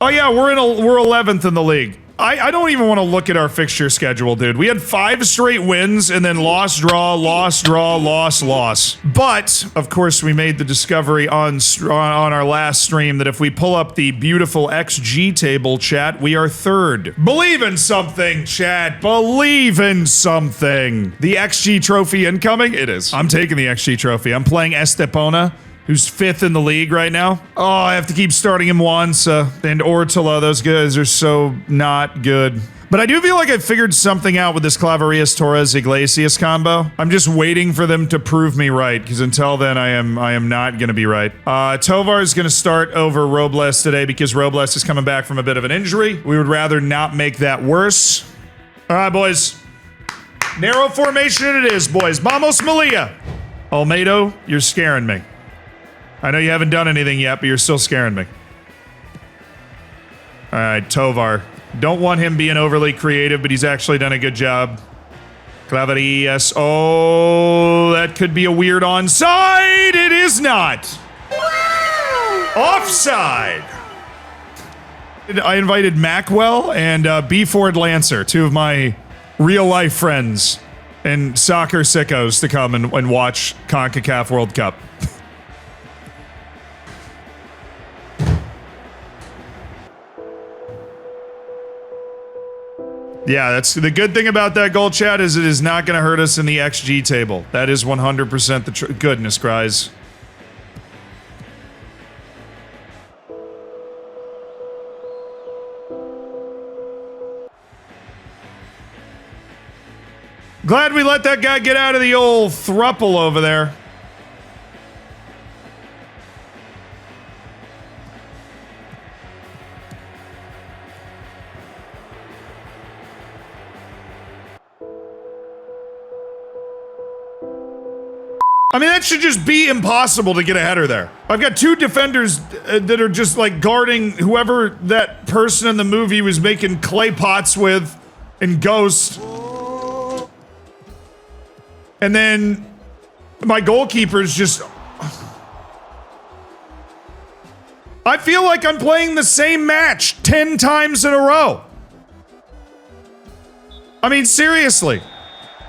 Oh yeah, we're 11th in the league. I don't even want to look at our fixture schedule, dude. We had 5 straight wins and then loss, draw, loss, draw, loss, loss. But, of course, we made the discovery on our last stream that if we pull up the beautiful XG table, chat, we are 3rd. Believe in something, chat. Believe in something. The XG trophy incoming? It is. I'm taking the XG trophy. I'm playing Estepona, who's 5th in the league right now. Oh, I have to keep starting him Wansa and Ortola. Those guys are so not good. But I do feel like I figured something out with this Claverias Torres Iglesias combo. I'm just waiting for them to prove me right, because until then I am not gonna be right. Tovar is gonna start over Robles today because Robles is coming back from a bit of an injury. We would rather not make that worse. All right, boys. Narrow formation it is, boys. Vamos Malia. Olmedo, you're scaring me. I know you haven't done anything yet, but you're still scaring me. Alright, Tovar. Don't want him being overly creative, but he's actually done a good job. Claverias. Oh, that could be a weird onside! It is not! Wow. Offside! I invited Macwell and B. Ford Lancer, 2 of my real-life friends and soccer sickos, to come and watch CONCACAF World Cup. Yeah, that's the good thing about that goal, chat, is it is not going to hurt us in the XG table. That is 100% the goodness, guys. Glad we let that guy get out of the old thruple over there. I mean, that should just be impossible to get a header there. I've got 2 defenders that are just like guarding whoever that person in the movie was making clay pots with in Ghost. And then my goalkeeper's just... I feel like I'm playing the same match 10 times in a row. I mean, seriously.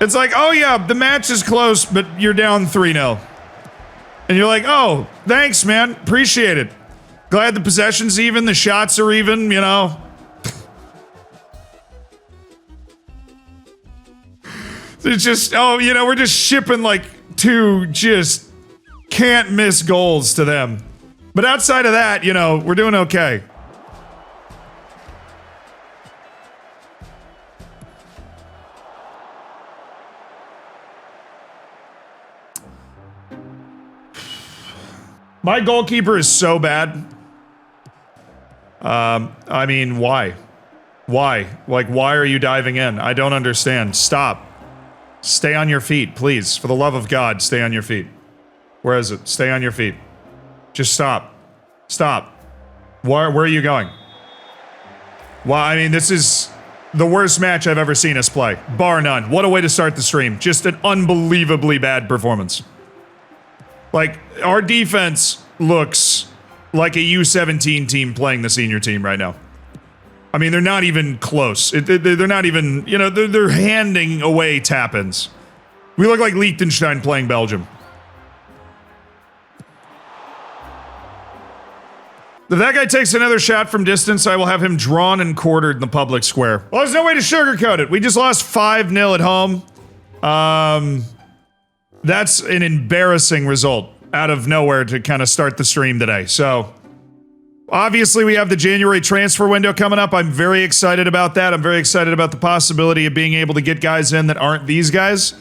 It's like, oh yeah, the match is close, but you're down 3-0. And you're like, oh, thanks, man. Appreciate it. Glad the possession's even, the shots are even, you know. It's just, oh, you know, we're just shipping like 2 just can't miss goals to them. But outside of that, you know, we're doing okay. My goalkeeper is so bad. I mean, why? Why? Like, why are you diving in? I don't understand. Stop. Stay on your feet, please. For the love of God, stay on your feet. Where is it? Stay on your feet. Just stop. Stop. Where are you going? Well, I mean, this is the worst match I've ever seen us play. Bar none. What a way to start the stream. Just an unbelievably bad performance. Like, our defense looks like a U17 team playing the senior team right now. I mean, they're not even close. They're not even, you know, they're handing away tap-ins. We look like Liechtenstein playing Belgium. If that guy takes another shot from distance, I will have him drawn and quartered in the public square. Well, there's no way to sugarcoat it. We just lost 5-0 at home. That's an embarrassing result out of nowhere to kind of start the stream today. So, obviously we have the January transfer window coming up. I'm very excited about that. I'm very excited about the possibility of being able to get guys in that aren't these guys.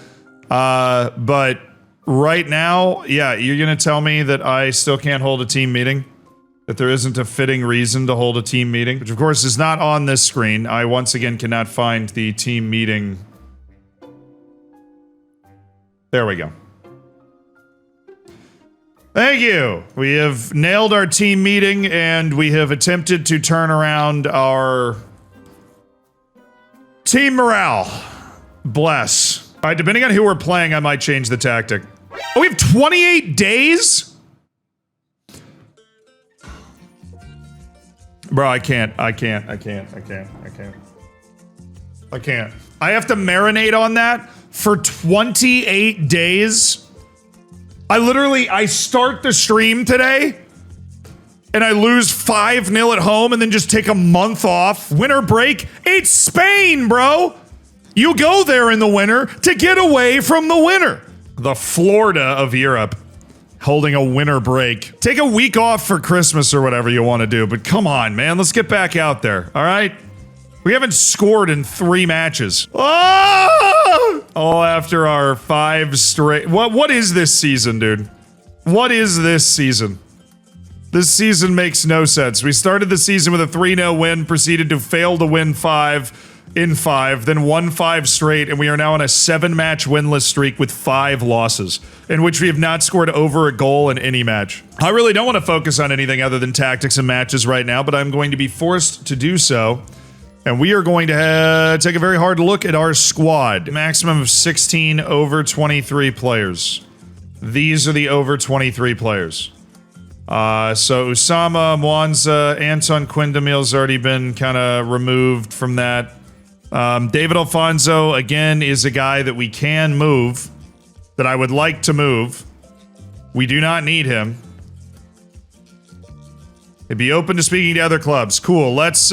But right now, yeah, you're going to tell me that I still can't hold a team meeting? That there isn't a fitting reason to hold a team meeting? Which, of course, is not on this screen. I, once again, cannot find the team meeting. There we go. Thank you. We have nailed our team meeting, and we have attempted to turn around our team morale. Bless. All right, depending on who we're playing, I might change the tactic. Oh, we have 28 days? Bro, I can't. I have to marinate on that for 28 days. I start the stream today and I lose 5-0 at home and then just take a month off. Winter break? It's Spain, bro. You go there in the winter to get away from the winter. The Florida of Europe. Holding a winter break. Take a week off for Christmas or whatever you want to do, but come on, man. Let's get back out there, all right? We haven't scored in 3 matches. Oh! All after our 5 straight... What is this season, dude? What is this season? This season makes no sense. We started the season with a 3-0 win, proceeded to fail to win 5 in 5, then won 5 straight, and we are now on a 7-match winless streak with 5 losses, in which we have not scored over a goal in any match. I really don't want to focus on anything other than tactics and matches right now, but I'm going to be forced to do so. And we are going to take a very hard look at our squad. Maximum of 16 over 23 players. These are the over 23 players. So Usama, Mwanza, Anton Quindamil's already been kind of removed from that. David Alfonso, again, is a guy that we can move, that I would like to move. We do not need him. He'd be open to speaking to other clubs. Cool, let's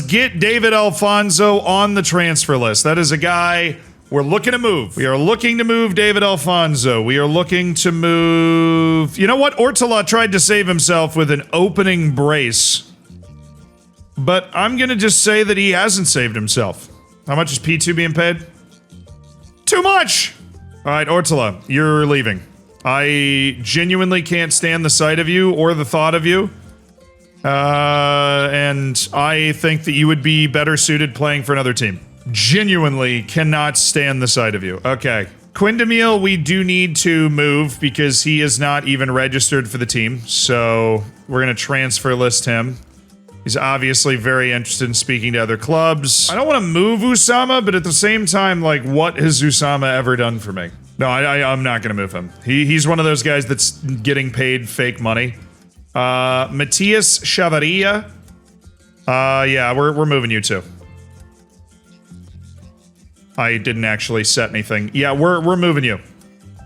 get David Alfonso on the transfer list. That is a guy we're looking to move. We are looking to move David Alfonso. We are looking to move... You know what? Ortola tried to save himself with an opening brace. But I'm gonna just say that he hasn't saved himself. How much is P2 being paid? Too much! Alright, Ortola, you're leaving. I genuinely can't stand the sight of you or the thought of you. And I think that you would be better suited playing for another team. Genuinely cannot stand the sight of you. Okay. Quindamil, we do need to move because he is not even registered for the team. So we're gonna transfer list him. He's obviously very interested in speaking to other clubs. I don't want to move Usama, but at the same time, like, what has Usama ever done for me? No, I'm not going to move him. He's one of those guys that's getting paid fake money. Matias Chavarria. Yeah, we're moving you too. I didn't actually set anything. Yeah, we're moving you.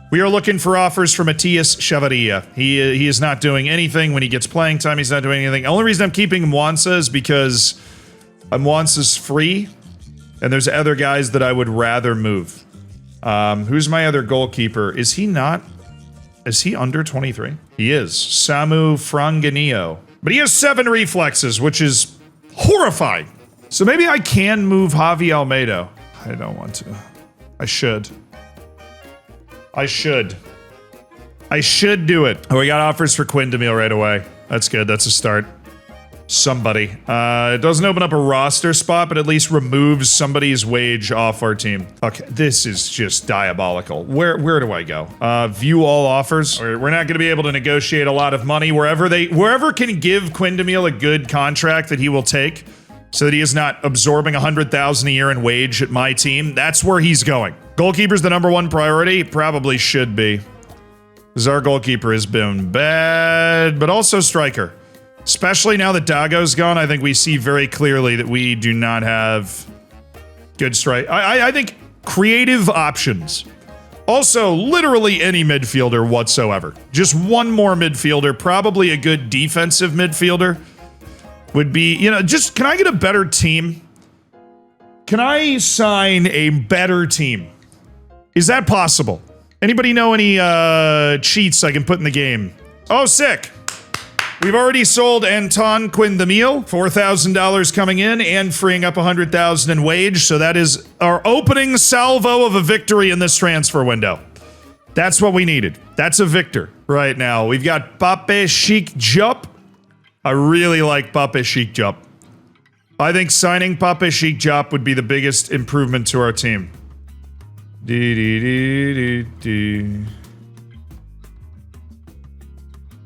We are looking for offers for Matias Chavarria. He is not doing anything when he gets playing time. He's not doing anything. The only reason I'm keeping Mwanza is because Mwanza's free, and there's other guys that I would rather move. Who's my other goalkeeper? Is he not? Is he under 23? He is. Samu Franganio. But he has 7 reflexes, which is horrifying. So maybe I can move Javi Almeida. I don't want to. I should. I should do it. Oh, we got offers for Quindamil right away. That's good. That's a start. Somebody. It doesn't open up a roster spot, but at least removes somebody's wage off our team. Okay, this is just diabolical. Where do I go? View all offers. We're not going to be able to negotiate a lot of money. Wherever can give Quindamil a good contract that he will take, so that he is not absorbing $100,000 a year in wage at my team. That's where he's going. Goalkeeper's the #1 priority. Probably should be. Because our goalkeeper has been bad, but also striker. Especially now that Dago's gone, I think we see very clearly that we do not have good strike. I think creative options. Also, literally any midfielder whatsoever. Just one more midfielder, probably a good defensive midfielder. Would be, you know, just, can I get a better team? Can I sign a better team? Is that possible? Anybody know any cheats I can put in the game? Oh, sick. We've already sold Anton Quindamil, $4,000 coming in and freeing up $100,000 in wage. So that is our opening salvo of a victory in this transfer window. That's what we needed. That's a victor right now. We've got Pape Chic Diop. I really like Pape Chic Diop. I think signing Pape Chic Diop would be the biggest improvement to our team.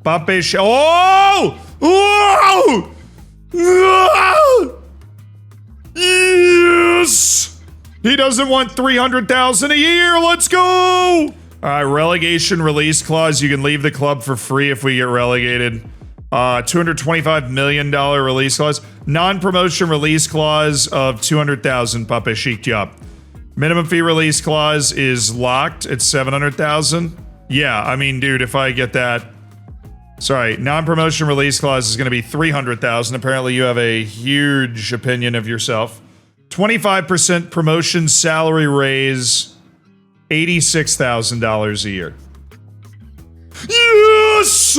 Pape Chic. Oh! Whoa! Yes! He doesn't want $300,000 a year. Let's go! All right, relegation release clause. You can leave the club for free if we get relegated. $225 million release clause. Non-promotion release clause of 200,000 Pape Chic Diop. Minimum fee release clause is locked at 700,000. Yeah, I mean, dude, if I get that... Sorry, non-promotion release clause is going to be 300,000. Apparently you have a huge opinion of yourself. 25% promotion salary raise, $86,000 a year. Yes!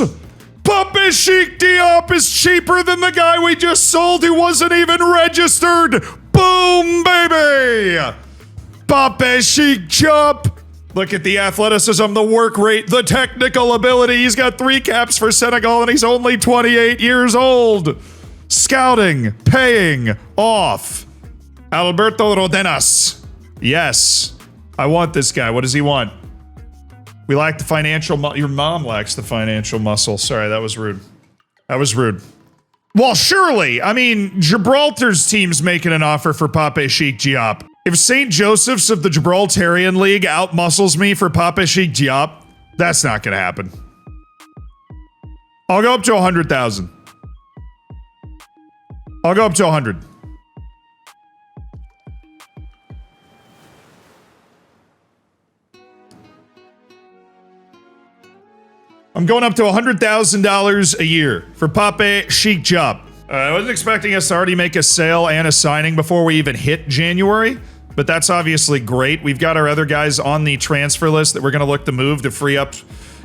Pape Chic Diop is cheaper than the guy we just sold who wasn't even registered. Boom, baby! Pape Chic Diop. Look at the athleticism, the work rate, the technical ability. He's got 3 caps for Senegal and he's only 28 years old. Scouting, paying off. Alberto Rodenas. Yes. I want this guy. What does he want? We lack the financial your mom lacks the financial muscle. Sorry, that was rude. That was rude. Well, surely. I mean, Gibraltar's team's making an offer for Pape Chic Diop. If St. Joseph's of the Gibraltarian League outmuscles me for Pape Chic Diop, that's not gonna happen. I'll go up to 100,000. I'll go up to 100. I'm going up to $100,000 a year for Pape Chic Diop. I wasn't expecting us to already make a sale and a signing before we even hit January, but that's obviously great. We've got our other guys on the transfer list that we're going to look to move to free up,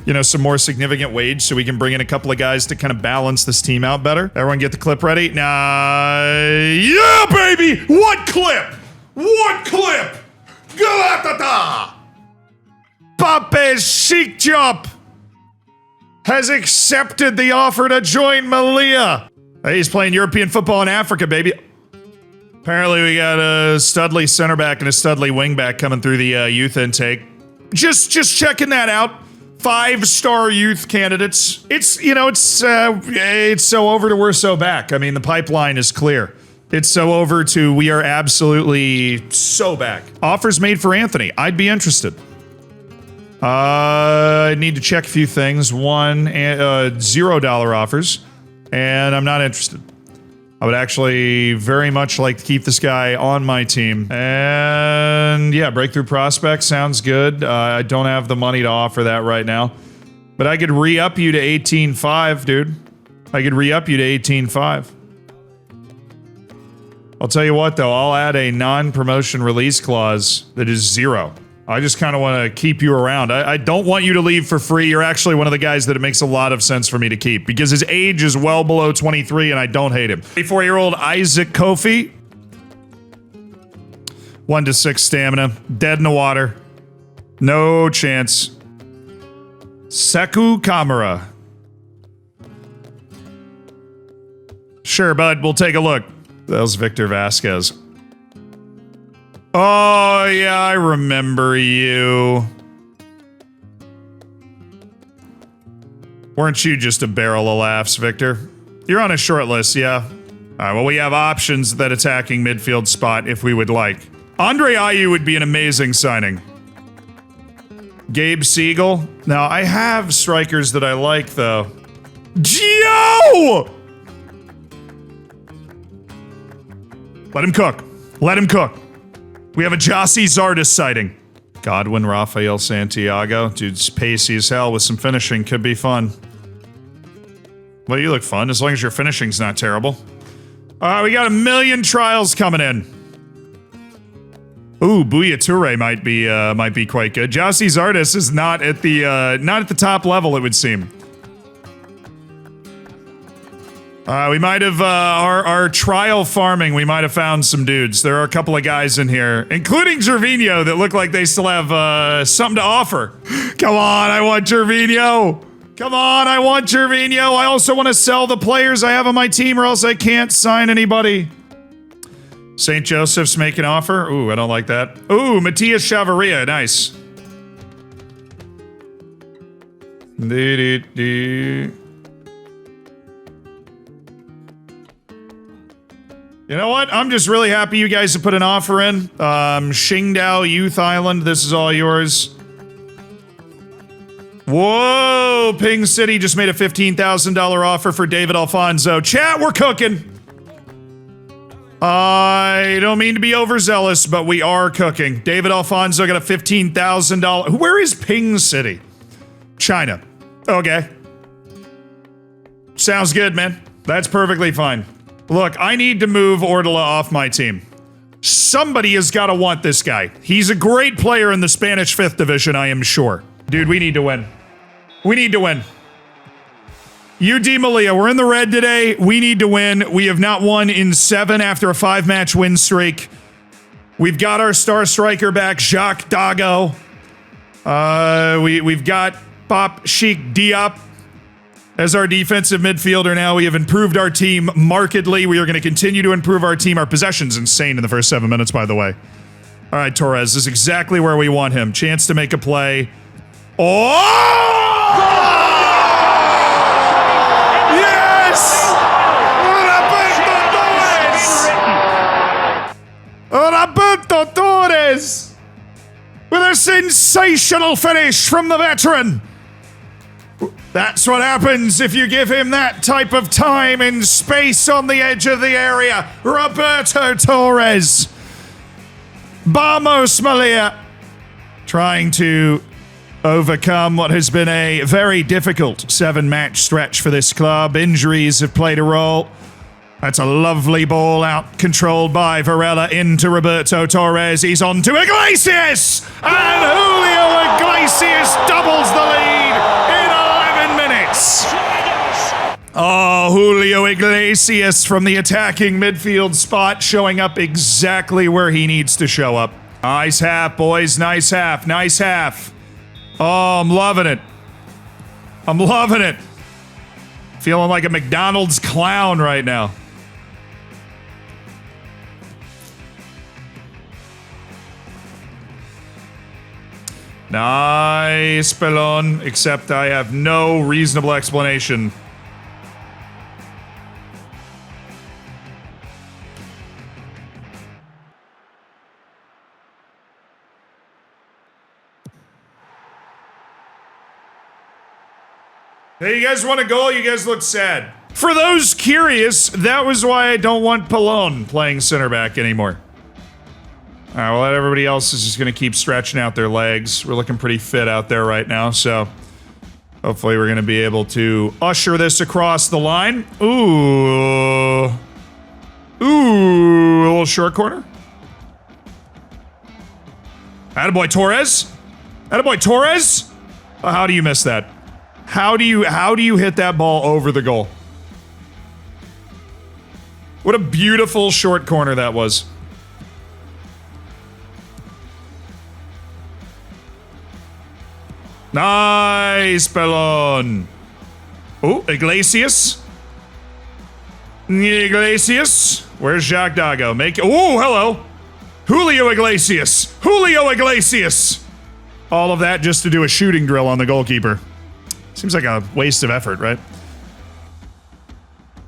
you know, some more significant wage so we can bring in a couple of guys to kind of balance this team out better. Everyone get the clip ready? Yeah, baby! What clip? What clip? Galatata! Pape Chic Diop has accepted the offer to join Malia. Hey, he's playing European football in Africa, baby. Apparently we got a Studley center back and a Studley wing back coming through the youth intake. Just checking that out. 5-star youth candidates. It's, you know, it's so over to we're so back. I mean, the pipeline is clear. It's so over to we are absolutely so back. Offers made for Anthony. I'd be interested. I need to check a few things. One, $0 offers, and I'm not interested. I would actually very much like to keep this guy on my team. And yeah, breakthrough prospect sounds good. I don't have the money to offer that right now, but I could re-up you to 18.5, dude. I could re-up you to 18.5. I'll tell you what though, I'll add a non-promotion release clause that is 0. I just kind of want to keep you around. I don't want you to leave for free. You're actually one of the guys that it makes a lot of sense for me to keep because his age is well below 23 and I don't hate him. 24-year-old Isaac Kofi. 1 to 6 stamina. Dead in the water. No chance. Sekou Kamara. Sure, bud. We'll take a look. That was Victor Vasquez. Oh, yeah, I remember you. Weren't you just a barrel of laughs, Victor? You're on a short list, yeah. Alright, well, we have options at that attacking midfield spot if we would like. Andre Ayew would be an amazing signing. Gabe Siegel. Now, I have strikers that I like, though. Gio! Let him cook. Let him cook. We have a Jossie Zardes sighting. Godwin, Rafael Santiago. Dude's pacey as hell with some finishing. Could be fun. Well, you look fun, as long as your finishing's not terrible. Alright, we got a million trials coming in. Ooh, Buya Toure might be quite good. Jossie Zardes is not at the top level, it would seem. We might have, our trial farming, we might have found some dudes. There are a couple of guys in here, including Gervinho, that look like they still have, something to offer. Come on, I want Gervinho! Come on, I want Gervinho! I also want to sell the players I have on my team or else I can't sign anybody. St. Joseph's make an offer? Ooh, I don't like that. Ooh, Matias Chavarria, nice. You know what? I'm just really happy you guys have put an offer in. Qingdao Youth Island, this is all yours. Whoa, Ping City just made a $15,000 offer for David Alfonso. Chat, we're cooking. I don't mean to be overzealous, but we are cooking. David Alfonso got a $15,000. Where is Ping City? China. Okay. Sounds good, man. That's perfectly fine. Look, I need to move Ortola off my team. Somebody has got to want this guy. He's a great player in the Spanish 5th Division, I am sure. Dude, we need to win. We need to win. UD Malia, we're in the red today. We need to win. We have not won in 7 after a 5-match win streak. We've got our star striker back, Jacques Dago. We've got Pop Sheik Diop as our defensive midfielder now. We have improved our team markedly. We are going to continue to improve our team. Our possession's insane in the first 7 minutes, by the way. All right, Torres, this is exactly where we want him. Chance to make a play. Oh! Yes! Roberto Torres! With a sensational finish from the veteran. That's what happens if you give him that type of time and space on the edge of the area. Roberto Torres. Vamos, Malia. Trying to overcome what has been a very difficult 7-match stretch for this club. Injuries have played a role. That's a lovely ball out, controlled by Varela into Roberto Torres. He's on to Iglesias! And Julio Iglesias doubles the lead in 11 minutes. Oh, Julio Iglesias from the attacking midfield spot, showing up exactly where he needs to show up. Nice half, boys. Nice half. Nice half. Oh, I'm loving it. I'm loving it. Feeling like a McDonald's clown right now. Nice, Pelon, except I have no reasonable explanation. Hey, you guys want a goal? You guys look sad. For those curious, that was why I don't want Pelon playing center back anymore. All right, well, everybody else is just going to keep stretching out their legs. We're looking pretty fit out there right now, so hopefully we're going to be able to usher this across the line. Ooh. Ooh, a little short corner. Attaboy Torres. Attaboy Torres. How do you miss that? How do you hit that ball over the goal? What a beautiful short corner that was. Nice, Pelon. Oh, Iglesias. Iglesias. Where's Jacques Dago? Oh, hello. Julio Iglesias. Julio Iglesias. All of that just to do a shooting drill on the goalkeeper. Seems like a waste of effort, right?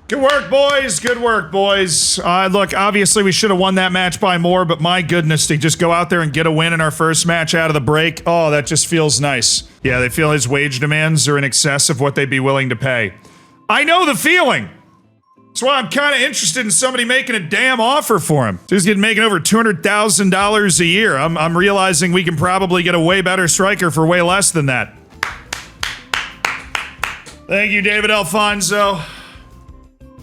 Good work, boys. Good work, boys. Look, obviously we should have won that match by more, but my goodness, to just go out there and get a win in our first match out of the break, oh, that just feels nice. Yeah, they feel his wage demands are in excess of what they'd be willing to pay. I know the feeling. That's why I'm kind of interested in somebody making a damn offer for him. So he's making over $200,000 a year. I'm realizing we can probably get a way better striker for way less than that. Thank you, David Alfonso,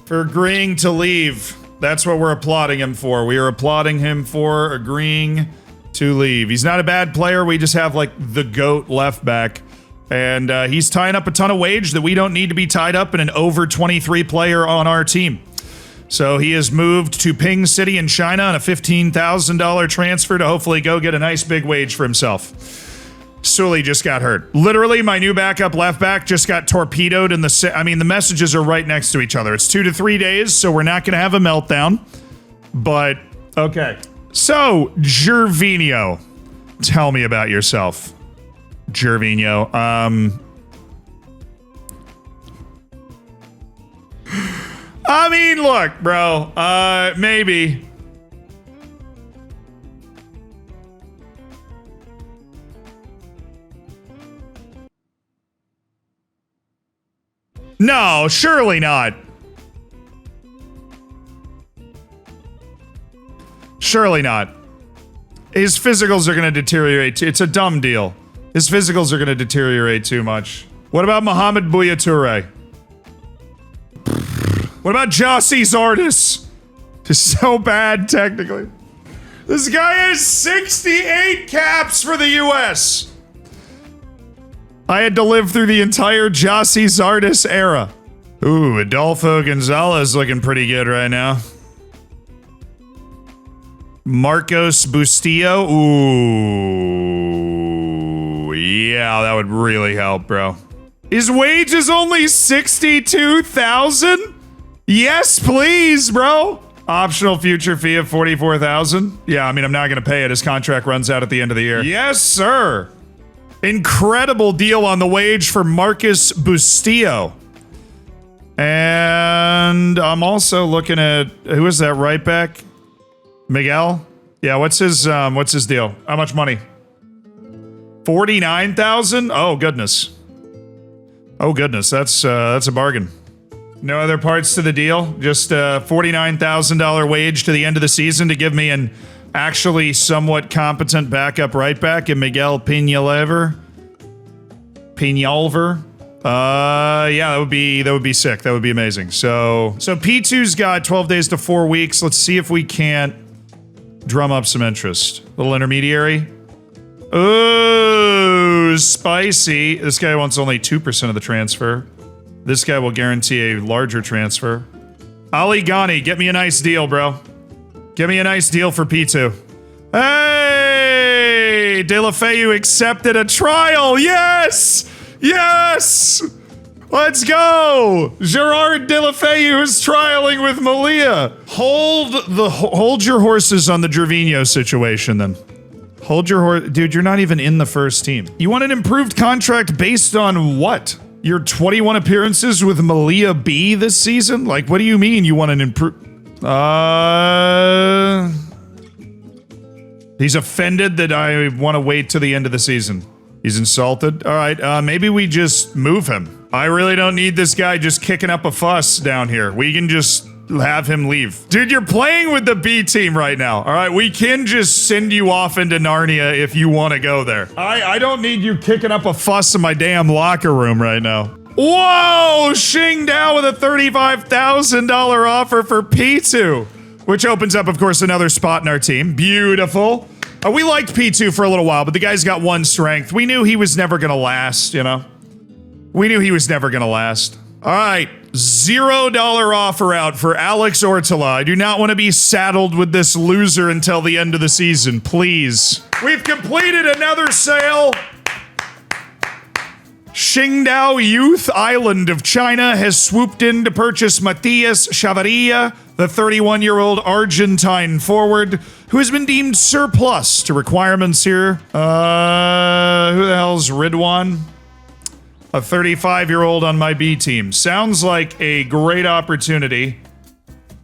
for agreeing to leave. That's what we're applauding him for. We are applauding him for agreeing to leave. He's not a bad player. We just have, like, the GOAT left back. And he's tying up a ton of wage that we don't need to be tied up in an over 23 player on our team. So he has moved to Ping City in China on a $15,000 transfer to hopefully go get a nice big wage for himself. Sully just got hurt. Literally, my new backup left back just got torpedoed in the... I mean, the messages are right next to each other. It's 2 to 3 days, so we're not going to have a meltdown. But, okay. So, Gervinho. Tell me about yourself. Gervinho. I mean, look, bro. Maybe... No, surely not. Surely not. His physicals are going to deteriorate. It's a dumb deal. His physicals are going to deteriorate too much. What about Mohamed Bouya Toure? What about Jossie Zardes? Just so bad, technically. This guy has 68 caps for the US. I had to live through the entire Jossie Zardes era. Ooh, Adolfo Gonzalez looking pretty good right now. Marcos Bustillo. Ooh. Yeah, that would really help, bro. His wage is only 62,000? Yes, please, bro. Optional future fee of 44,000. Yeah, I mean, I'm not going to pay it. His contract runs out at the end of the year. Yes, sir. Incredible deal on the wage for Marcus Bustillo. And I'm also looking at, who is that right back? Miguel? Yeah, what's his deal? How much money? 49,000? Oh, goodness. Oh, goodness. That's a bargain. No other parts to the deal? Just a $49,000 wage to the end of the season to give me an actually somewhat competent backup right back in Miguel Peñalver. Yeah, that would be sick. That would be amazing. So P2's got 12 days to 4 weeks. Let's see if we can't drum up some interest. Little intermediary. Ooh, spicy. This guy wants only 2% of the transfer. This guy will guarantee a larger transfer. Ali Ghani, get me a nice deal, bro. Get me a nice deal for P2. Hey! De La Feu accepted a trial. Yes! Yes! Let's go! Gerard De La Feu is trialing with Malia. Hold your horses on the Gervinho situation, then. Hold your horse. Dude, you're not even in the first team. You want an improved contract based on what? Your 21 appearances with Malia B this season? Like, what do you mean you want an He's offended that I want to wait till the end of the season. He's insulted. All right, maybe we just move him. I really don't need this guy just kicking up a fuss down here. We can just have him leave. Dude, you're playing with the B team right now. All right, we can just send you off into Narnia if you want to go there. I don't need you kicking up a fuss in my damn locker room right now. Whoa! Xing Dao with a $35,000 offer for P2, which opens up, of course, another spot in our team. Beautiful. We liked P2 for a little while, but the guy's got one strength. We knew he was never going to last, you know? We knew he was never going to last. All right, $0 offer out for Alex Ortela. I do not want to be saddled with this loser until the end of the season, please. We've completed another sale. Qingdao Youth Island of China has swooped in to purchase Matias Chavarria, the 31-year-old Argentine forward, who has been deemed surplus to requirements here. Who the hell's Ridwan? A 35-year-old on my B team. Sounds like a great opportunity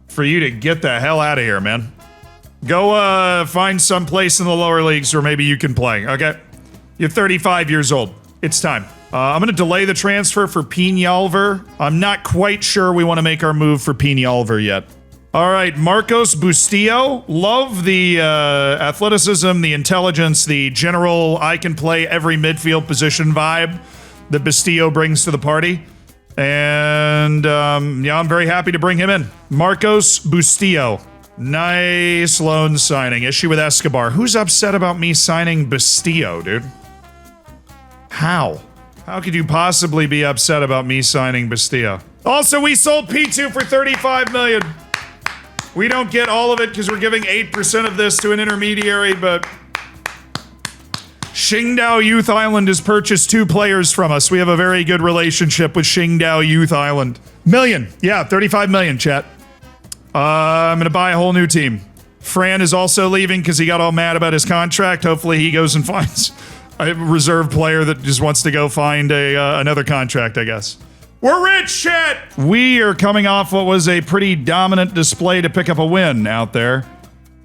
for you to get the hell out of here, man. Go find some place in the lower leagues where maybe you can play, okay? You're 35 years old. It's time. I'm going to delay the transfer for Peñalver. I'm not quite sure we want to make our move for Peñalver yet. All right, Marcos Bustillo. Love the athleticism, the intelligence, the general I can play every midfield position vibe that Bustillo brings to the party. And yeah, I'm very happy to bring him in. Marcos Bustillo. Nice loan signing. Issue with Escobar. Who's upset about me signing Bustillo, dude? How? How could you possibly be upset about me signing Bustillo? Also, we sold P2 for $35 million. We don't get all of it because we're giving 8% of this to an intermediary, but Qingdao Youth Island has purchased 2 players from us. We have a very good relationship with Qingdao Youth Island. Million. Yeah, 35 million, chat. I'm going to buy a whole new team. Fran is also leaving because he got all mad about his contract. Hopefully he goes and finds a reserve player that just wants to go find another contract, I guess. We're rich, chat! We are coming off what was a pretty dominant display to pick up a win out there.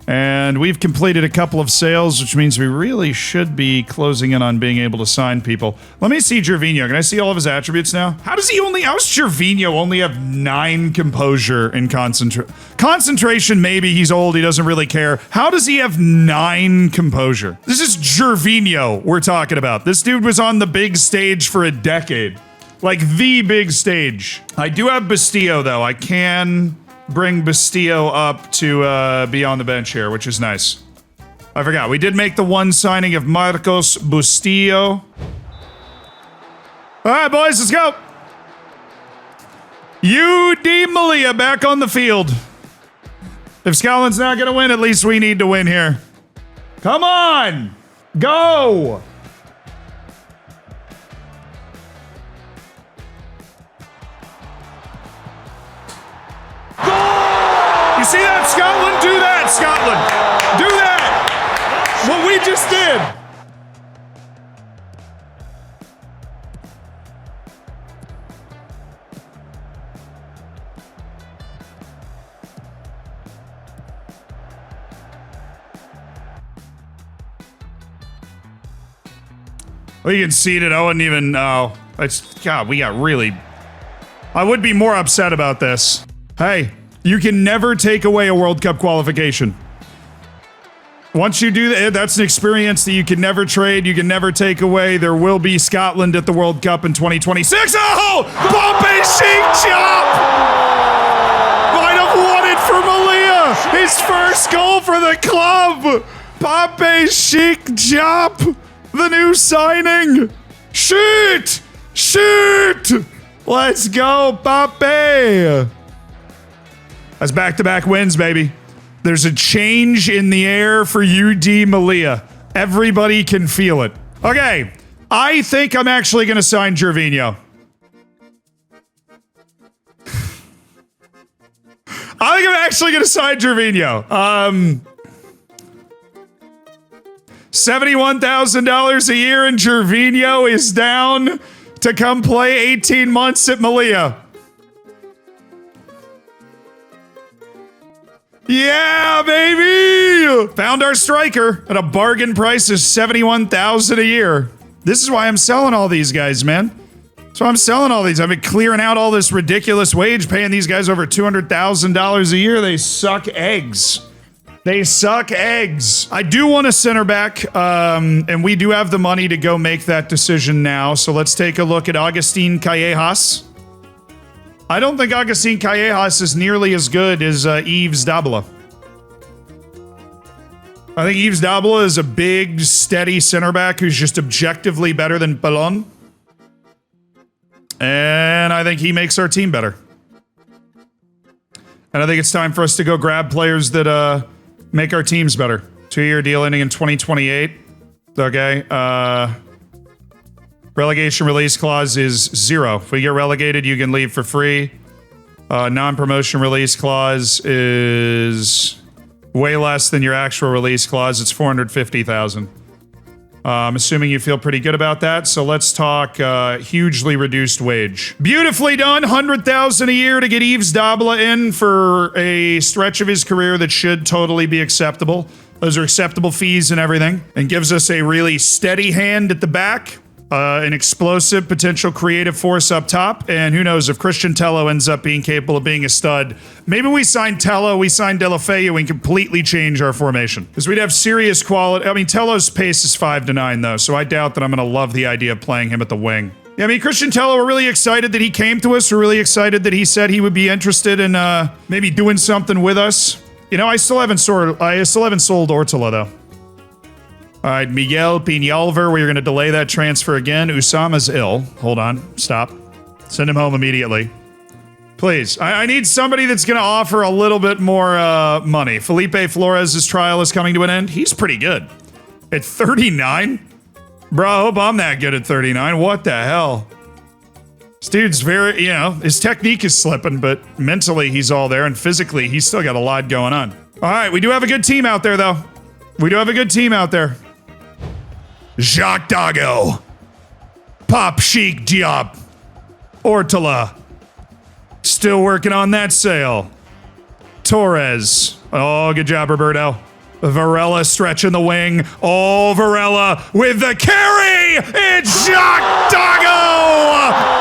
And we've completed a couple of sales, which means we really should be closing in on being able to sign people. Let me see Gervinho. Can I see all of his attributes now? How does Gervinho only have 9 composure and concentration? Maybe he's old, he doesn't really care. How does he have 9 composure? This is Gervinho we're talking about. This dude was on the big stage for a decade. Like the big stage. I do have Bastillo though. I can bring Bastillo up to be on the bench here, which is nice. I forgot, we did make the one signing of Marcos Bustillo. All right, boys, let's go. UD Malia back on the field. If Scotland's not gonna win, at least we need to win here. Come on, go. You see that, Scotland? Do that, Scotland! Do that! What we just did! Well, you can see it. I wouldn't even know. God, we got really... I would be more upset about this. Hey. You can never take away a World Cup qualification. Once you do that, that's an experience that you can never trade, you can never take away. There will be Scotland at the World Cup in 2026. Oh! Pompey Sheik Chop! Might have won it for Malia! His first goal for the club! Pompey Sheik Chop! The new signing! Shoot! Shoot! Let's go, Pompey! That's back-to-back wins, baby. There's a change in the air for UD Malia. Everybody can feel it. Okay, I think I'm actually going to sign Gervinho. I think I'm actually going to sign Gervinho. $71,000 a year and Gervinho is down to come play 18 months at Malia. Yeah, baby! Found our striker at a bargain price of $71,000 a year. This is why I'm selling all these guys, man. So I'm selling all these. I've been clearing out all this ridiculous wage, paying these guys over $200,000 a year. They suck eggs. They suck eggs. I do want a center back, and we do have the money to go make that decision now. So let's take a look at Agustin Callejas. I don't think Agustin Callejas is nearly as good as Yves Dabla. I think Yves Dabla is a big, steady center back who's just objectively better than Ballon. And I think he makes our team better. And I think it's time for us to go grab players that make our teams better. 2-year deal ending in 2028. Okay. Relegation release clause is 0. If we get relegated, you can leave for free. Non-promotion release clause is way less than your actual release clause. It's $450,000. I'm assuming you feel pretty good about that. So let's talk hugely reduced wage. Beautifully done. $100,000 a year to get Yves Dabla in for a stretch of his career that should totally be acceptable. Those are acceptable fees and everything, and gives us a really steady hand at the back. An explosive potential creative force up top, and who knows if Christian Tello ends up being capable of being a stud. Maybe we sign Tello, we sign Deulofeu, and completely change our formation. Because we'd have serious quality. I mean, Tello's pace is 5 to 9 though, so I doubt that I'm gonna love the idea of playing him at the wing. Yeah, I mean, Christian Tello, we're really excited that he came to us. We're really excited that he said he would be interested in maybe doing something with us. You know, I still haven't sold Ortola though. All right, Miguel Peñalver, we're going to delay that transfer again. Usama's ill. Hold on. Stop. Send him home immediately. Please. I need somebody that's going to offer a little bit more money. Felipe Flores' trial is coming to an end. He's pretty good. At 39? Bro, I hope I'm that good at 39. What the hell? This dude's very, you know, his technique is slipping, but mentally he's all there, and physically he's still got a lot going on. All right, we do have a good team out there, though. We do have a good team out there. Jacques Dago. Pop Chic Diop. Ortola. Still working on that sale. Torres. Oh, good job, Roberto. Varela stretching the wing. Oh, Varela with the carry! It's Jacques Dago!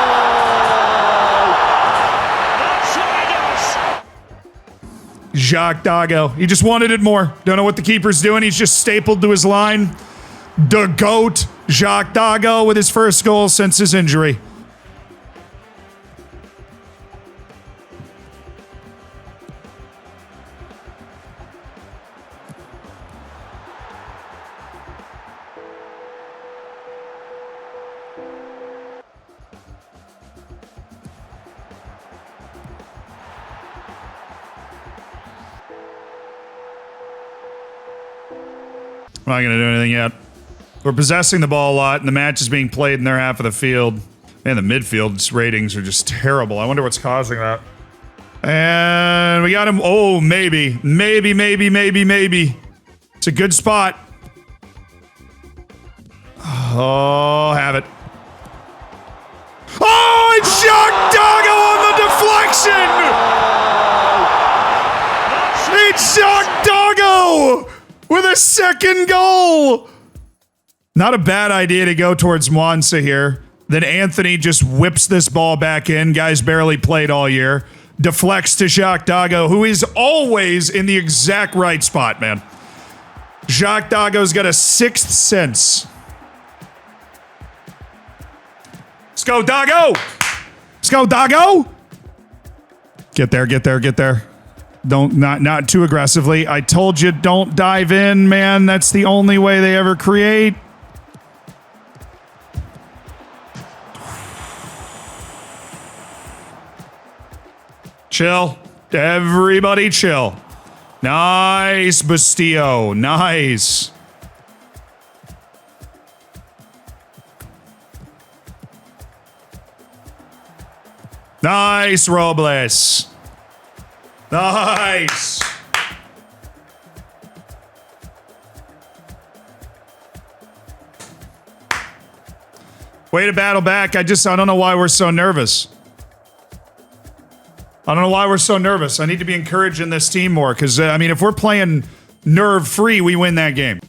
Jacques Dago. He just wanted it more. Don't know what the keeper's doing. He's just stapled to his line. The GOAT, Jacques Dago, with his first goal since his injury. We're not going to do anything yet. We're possessing the ball a lot, and the match is being played in their half of the field. Man, the midfield's ratings are just terrible. I wonder what's causing that. And we got him. Oh, maybe. Maybe. It's a good spot. Oh, have it. Oh, it's Jacques Dago on the deflection! It's Jacques Dago! With a second goal! Not a bad idea to go towards Mwansa here. Then Anthony just whips this ball back in. Guys barely played all year. Deflects to Jacques Dago, who is always in the exact right spot, man. Jacques Dago's got a sixth sense. Let's go, Dago! Let's go, Dago! Get there. Don't, not too aggressively. I told you, don't dive in, man. That's the only way they ever create. Chill. Everybody chill. Nice, Bastillo. Nice. Nice, Robles. Nice. Way to battle back. I don't know why we're so nervous. I need to be encouraging this team more because, I mean, if we're playing nerve-free, we win that game.